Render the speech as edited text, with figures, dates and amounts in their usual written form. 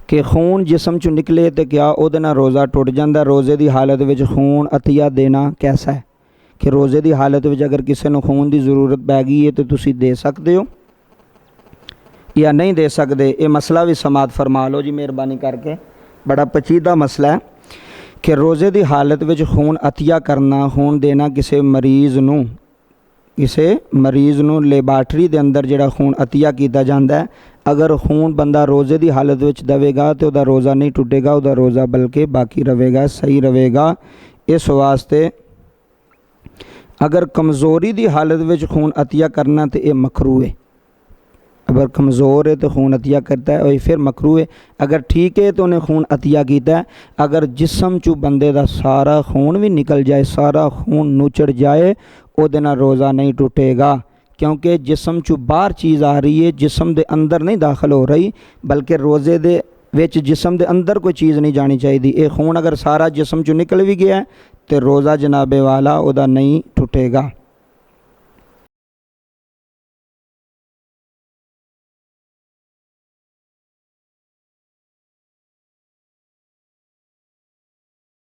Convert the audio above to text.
कि खून जिसम चों निकले तो क्या उहदे नाल रोज़ा टुट जाता। रोज़े की हालत में खून अतिया देना कैसा है कि रोज़े की हालत में अगर किसी को खून की जरूरत पै गई है तो तुसी दे सकते हो या नहीं दे सकते। ये मसला भी समात फरमा लो जी मेहरबानी करके, बड़ा पेचीदा मसला है कि रोज़े की हालत में खून अतिया करना, खून देना किसी मरीज़ नूं लेबार्टरी के अंदर जिहड़ा खून अतिया किया जाता है, अगर खून बंदा रोज़े की हालत में देवेगा तो वह रोज़ा नहीं टुटेगा, वह रोज़ा बल्कि बाकी रहेगा, सही रहेगा। इस वास्ते अगर कमज़ोरी की हालत में खून अतिया करना तो यह मकरू है। अगर कमज़ोर है तो खून अतिया करता है और फिर मकरू है। अगर ठीक है तो उन्हें खून अतिया किया है। अगर जिसम चू बंदे का सारा खून भी निकल जाए, सारा खून नुचड़ जाए, उहदे नाल रोज़ा नहीं टुटेगा, क्योंकि जिसम चू बाहर चीज़ आ रही है, जिसम के अंदर नहीं दाखिल हो रही, बल्कि रोज़े दे विच जिसम के अंदर कोई चीज़ नहीं जानी चाहिए। ये खून अगर सारा जिसम चू निकल भी गया तो रोज़ा जनाबे वाला उहदा नहीं टुटेगा।